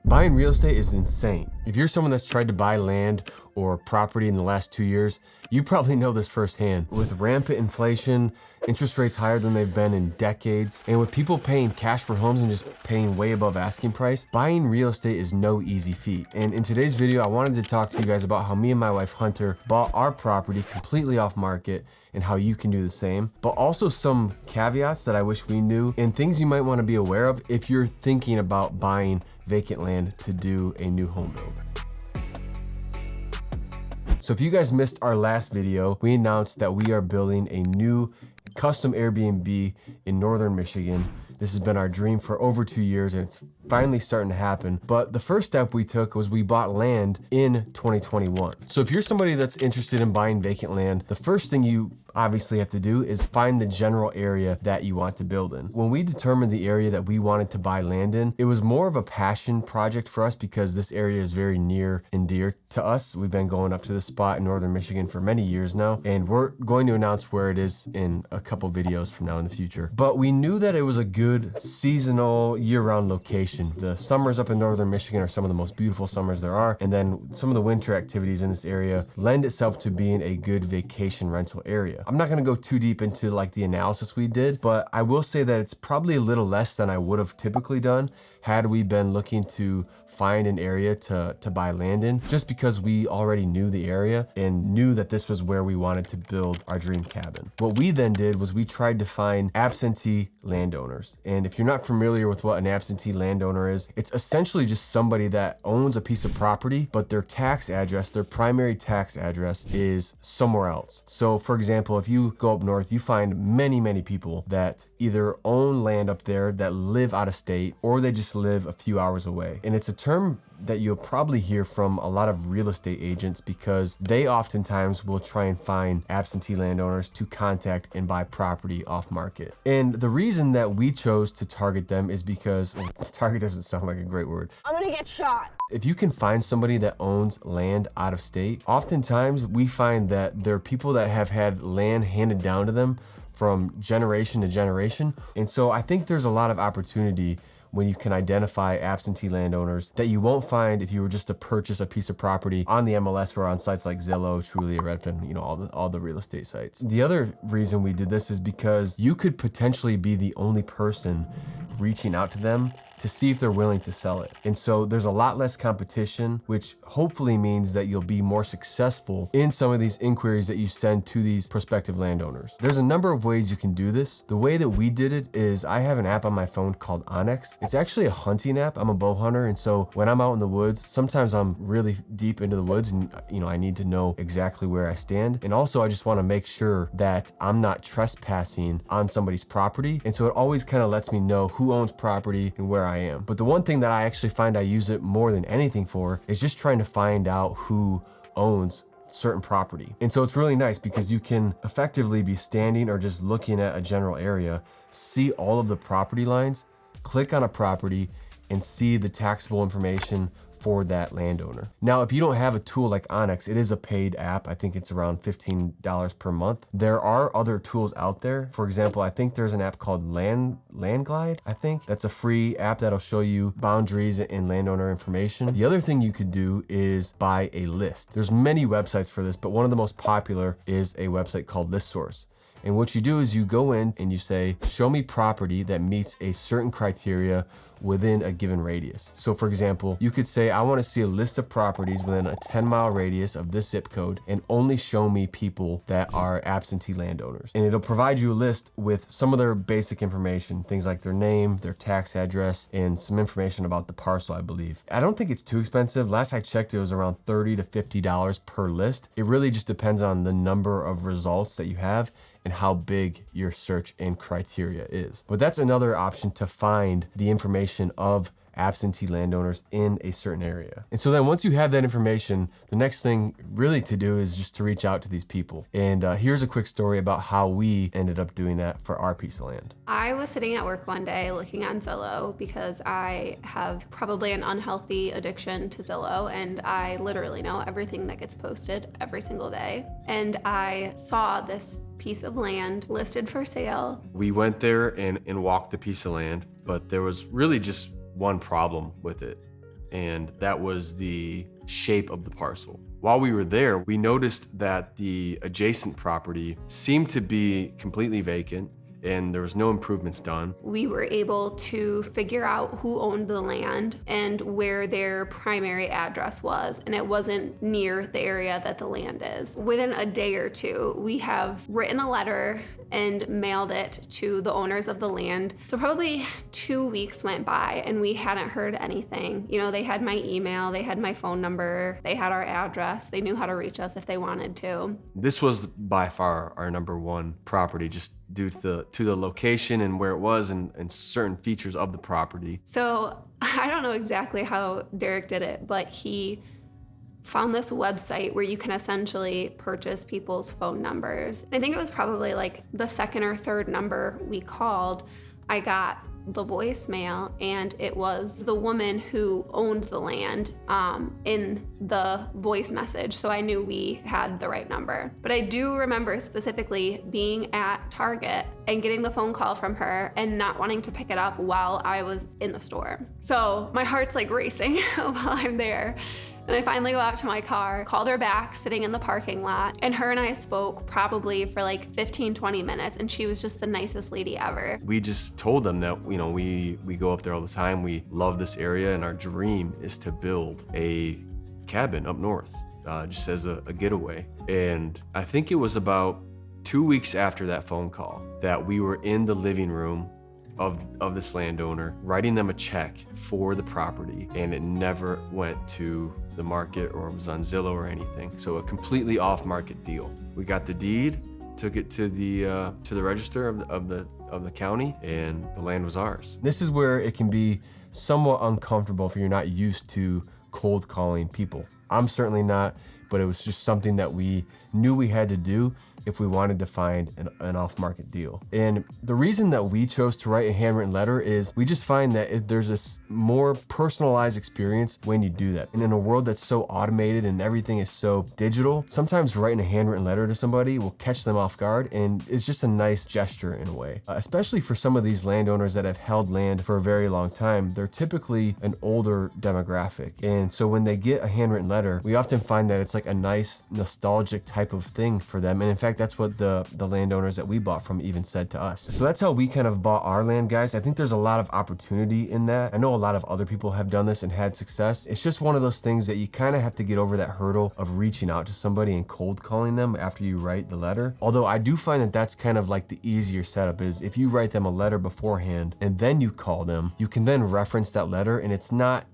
Buying real estate is insane. If you're someone that's tried to buy land or property in the last 2 years, you probably know this firsthand. With rampant inflation, interest rates higher than they've been in decades, and with people paying cash for homes and just paying way above asking price, buying real estate is no easy feat. And in today's video, I wanted to talk to you guys about how me and my wife Hunter bought our property completely off market and how you can do the same, but also some caveats that I wish we knew and things you might want to be aware of if you're thinking about buying vacant land to do a new home build. So if you guys missed our last video, we announced that we are building a new custom Airbnb in Northern Michigan. This has been our dream for over 2 years and it's finally starting to happen. But the first step we took was we bought land in 2021. So if you're somebody that's interested in buying vacant land, the first thing you obviously have to do is find the general area that you want to build in. When we determined the area that we wanted to buy land in, it was more of a passion project for us because this area is very near and dear to us. We've been going up to this spot in Northern Michigan for many years now, and we're going to announce where it is in a couple videos from now in the future. But we knew that it was a good seasonal year-round location. The summers up in Northern Michigan are some of the most beautiful summers there are, and then some of the winter activities in this area lend itself to being a good vacation rental area. I'm not gonna go too deep into like the analysis we did, but I will say that it's probably a little less than I would have typically done had we been looking to find an area to buy land in, just because we already knew the area and knew that this was where we wanted to build our dream cabin. What we then did was we tried to find absentee landowners. And if you're not familiar with what an absentee landowner is, it's essentially just somebody that owns a piece of property, but their tax address, their primary tax address is somewhere else. So for example, if you go up north, you find many people that either own land up there that live out of state, or they just live a few hours away. And it's a term that you'll probably hear from a lot of real estate agents because they oftentimes will try and find absentee landowners to contact and buy property off market. And the reason that we chose to target them is because, well, target doesn't sound like a great word. I'm gonna get shot. If you can find somebody that owns land out of state, oftentimes we find that there are people that have had land handed down to them from generation to generation. And so I think there's a lot of opportunity when you can identify absentee landowners that you won't find if you were just to purchase a piece of property on the MLS or on sites like Zillow, Trulia, Redfin, you know, all the real estate sites. The other reason we did this is because you could potentially be the only person reaching out to them to see if they're willing to sell it. And so there's a lot less competition, which hopefully means that you'll be more successful in some of these inquiries that you send to these prospective landowners. There's a number of ways you can do this. The way that we did it is I have an app on my phone called Onyx. It's actually a hunting app. I'm a bow hunter, and so when I'm out in the woods, sometimes I'm really deep into the woods and I need to know exactly where I stand. And also I just want to make sure that I'm not trespassing on somebody's property. And so it always kind of lets me know who owns property and where I am. But the one thing that I actually find I use it more than anything for is just trying to find out who owns certain property. And so it's really nice because you can effectively be standing or just looking at a general area, see all of the property lines, click on a property and see the taxable information for that landowner. Now, if you don't have a tool like Onyx, it is a paid app. I think it's around $15 per month. There are other tools out there. For example, I think there's an app called Landglide, I think. That's a free app that'll show you boundaries and landowner information. The other thing you could do is buy a list. There's many websites for this, but one of the most popular is a website called ListSource. And what you do is you go in and you say, show me property that meets a certain criteria within a given radius. So for example, you could say, I want to see a list of properties within a 10-mile radius of this zip code and only show me people that are absentee landowners. And it'll provide you a list with some of their basic information, things like their name, their tax address, and some information about the parcel, I believe. I don't think it's too expensive. Last I checked, it was around $30 to $50 per list. It really just depends on the number of results that you have and how big your search and criteria is. But that's another option to find the information of absentee landowners in a certain area. And so then once you have that information, the next thing really to do is just to reach out to these people. And here's a quick story about how we ended up doing that for our piece of land. I was sitting at work one day looking on Zillow because I have probably an unhealthy addiction to Zillow, and I literally know everything that gets posted every single day. And I saw this piece of land listed for sale. We went there and walked the piece of land, but there was really just one problem with it. and that was the shape of the parcel. While we were there, we noticed that the adjacent property seemed to be completely vacant and there was no improvements done. We were able to figure out who owned the land and where their primary address was, and it wasn't near the area that the land is. Within a day or two, we have written a letter and mailed it to the owners of the land. So probably 2 weeks went by and we hadn't heard anything. You know, they had my email, they had my phone number, they had our address, they knew how to reach us if they wanted to. This was by far our number one property, just due to the location and where it was and certain features of the property. So I don't know exactly how Derek did it, but he found this website where you can essentially purchase people's phone numbers. I think it was probably like the second or third number we called, I got the voicemail, and it was the woman who owned the land in the voice message, so I knew we had the right number. But I do remember specifically being at Target and getting the phone call from her and not wanting to pick it up while I was in the store. So my heart's like racing while I'm there. And I finally go out to my car, called her back, sitting in the parking lot, and her and I spoke probably for like 15, 20 minutes, and she was just the nicest lady ever. We just told them that, you know, we go up there all the time, we love this area, and our dream is to build a cabin up north, just as a getaway. And I think it was about 2 weeks after that phone call that we were in the living room of this landowner, writing them a check for the property, and it never went to the market or was on Zillow or anything. So a completely off-market deal. We got the deed, took it to the register of the county, and the land was ours. This is where it can be somewhat uncomfortable if you're not used to cold calling people. I'm certainly not, but it was just something that we knew we had to do if we wanted to find an off-market deal. And the reason that we chose to write a handwritten letter is we just find that there's a more personalized experience when you do that. And in a world that's so automated and everything is so digital, sometimes writing a handwritten letter to somebody will catch them off guard, and it's just a nice gesture in a way. Especially for some of these landowners that have held land for a very long time, they're typically an older demographic. And so when they get a handwritten letter, we often find that it's like a nice nostalgic type of thing for them. And in fact, that's what the landowners that we bought from even said to us. So that's how we kind of bought our land, guys. I think there's a lot of opportunity in that. I know a lot of other people have done this and had success. It's just one of those things that you kind of have to get over that hurdle of reaching out to somebody and cold calling them after you write the letter. Although I do find that that's kind of like the easier setup is if you write them a letter beforehand and then you call them, you can then reference that letter, and it's not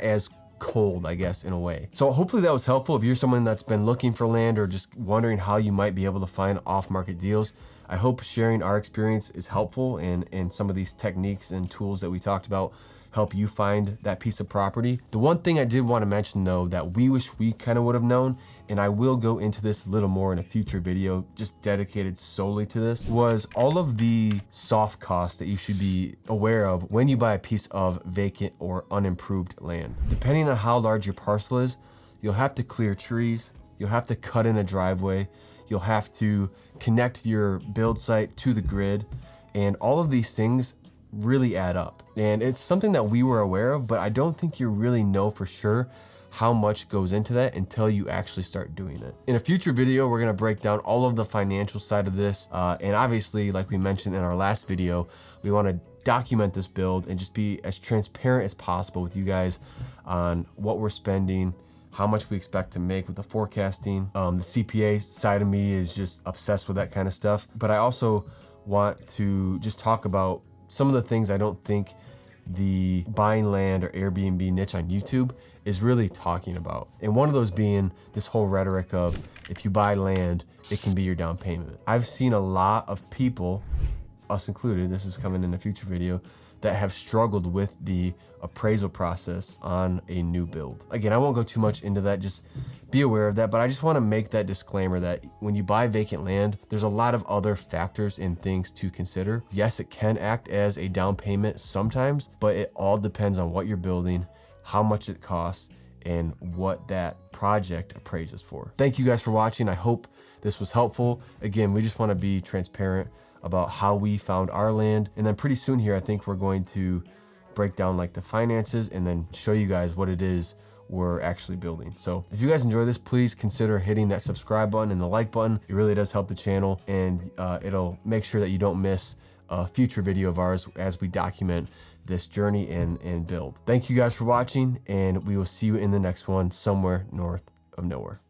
as cold, I guess, in a way. So hopefully that was helpful. If you're someone that's been looking for land or just wondering how you might be able to find off-market deals, I hope sharing our experience is helpful, and some of these techniques and tools that we talked about help you find that piece of property. The one thing I did want to mention though that we wish we kind of would have known, and I will go into this a little more in a future video just dedicated solely to this, was all of the soft costs that you should be aware of when you buy a piece of vacant or unimproved land. Depending on how large your parcel is, you'll have to clear trees, you'll have to cut in a driveway, you'll have to connect your build site to the grid, and all of these things really add up. And it's something that we were aware of, but I don't think you really know for sure how much goes into that until you actually start doing it. In a future video, we're gonna break down all of the financial side of this. And obviously, like we mentioned in our last video, we wanna document this build and just be as transparent as possible with you guys on what we're spending, how much we expect to make with the forecasting. The CPA side of me is just obsessed with that kind of stuff. But I also want to just talk about some of the things I don't think the buying land or Airbnb niche on YouTube is really talking about. And one of those being this whole rhetoric of if you buy land, it can be your down payment. I've seen a lot of people, us included, this is coming in a future video, that have struggled with the appraisal process on a new build. Again, I won't go too much into that, just be aware of that, but I just wanna make that disclaimer that when you buy vacant land, there's a lot of other factors and things to consider. Yes, it can act as a down payment sometimes, but it all depends on what you're building, how much it costs, and what that project appraises for. Thank you guys for watching. I hope this was helpful. Again, we just wanna be transparent about how we found our land. And then pretty soon here, I think we're going to break down like the finances and then show you guys what it is we're actually building. So if you guys enjoy this, please consider hitting that subscribe button and the like button. It really does help the channel, and it'll make sure that you don't miss a future video of ours as we document this journey and build. Thank you guys for watching, and we will see you in the next one somewhere north of nowhere.